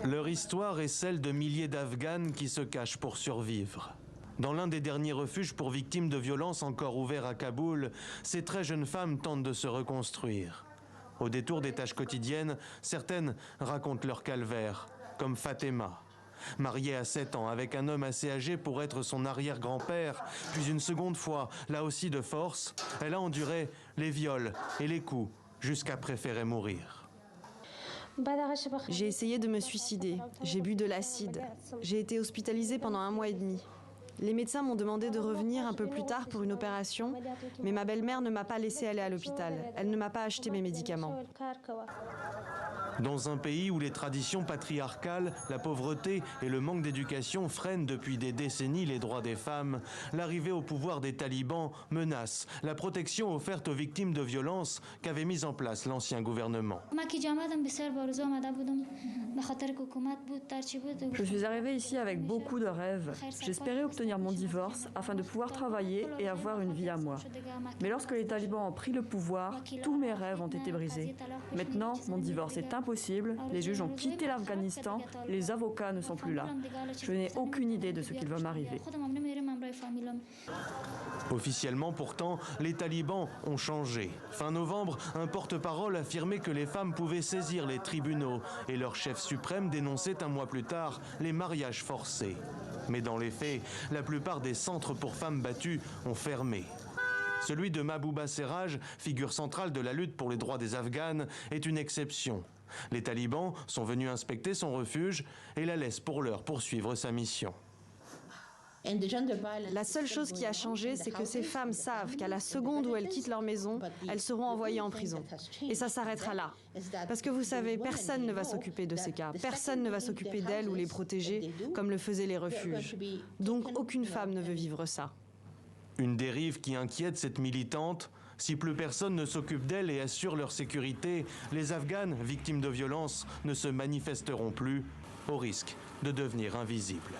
Leur histoire est celle de milliers d'Afghanes qui se cachent pour survivre. Dans l'un des derniers refuges pour victimes de violences encore ouverts à Kaboul, ces très jeunes femmes tentent de se reconstruire. Au détour des tâches quotidiennes, certaines racontent leur calvaire, comme Fatima. Mariée à 7 ans avec un homme assez âgé pour être son arrière-grand-père, puis une seconde fois, là aussi de force, elle a enduré les viols et les coups jusqu'à préférer mourir. J'ai essayé de me suicider, j'ai bu de l'acide, j'ai été hospitalisée pendant 1 mois et demi. Les médecins m'ont demandé de revenir un peu plus tard pour une opération, mais ma belle-mère ne m'a pas laissée aller à l'hôpital. Elle ne m'a pas acheté mes médicaments. Dans un pays où les traditions patriarcales, la pauvreté et le manque d'éducation freinent depuis des décennies les droits des femmes, l'arrivée au pouvoir des talibans menace la protection offerte aux victimes de violences qu'avait mise en place l'ancien gouvernement. Je suis arrivée ici avec beaucoup de rêves. J'espérais obtenir mon divorce afin de pouvoir travailler et avoir une vie à moi. Mais lorsque les talibans ont pris le pouvoir, tous mes rêves ont été brisés. Maintenant, mon divorce est impossible, les juges ont quitté l'Afghanistan, les avocats ne sont plus là. Je n'ai aucune idée de ce qu'il va m'arriver. Officiellement pourtant, les talibans ont changé. Fin novembre, un porte-parole affirmait que les femmes pouvaient saisir les tribunaux et leur chef suprême dénonçait un mois plus tard les mariages forcés. Mais dans les faits, la plupart des centres pour femmes battues ont fermé. Celui de Mahbouba Serraj, figure centrale de la lutte pour les droits des Afghanes, est une exception. Les talibans sont venus inspecter son refuge et la laissent pour l'heure poursuivre sa mission. La seule chose qui a changé, c'est que ces femmes savent qu'à la seconde où elles quittent leur maison, elles seront envoyées en prison. Et ça s'arrêtera là. Parce que vous savez, personne ne va s'occuper de ces cas. Personne ne va s'occuper d'elles ou les protéger, comme le faisaient les refuges. Donc aucune femme ne veut vivre ça. Une dérive qui inquiète cette militante. Si plus personne ne s'occupe d'elles et assure leur sécurité, les Afghanes, victimes de violences, ne se manifesteront plus, au risque de devenir invisibles.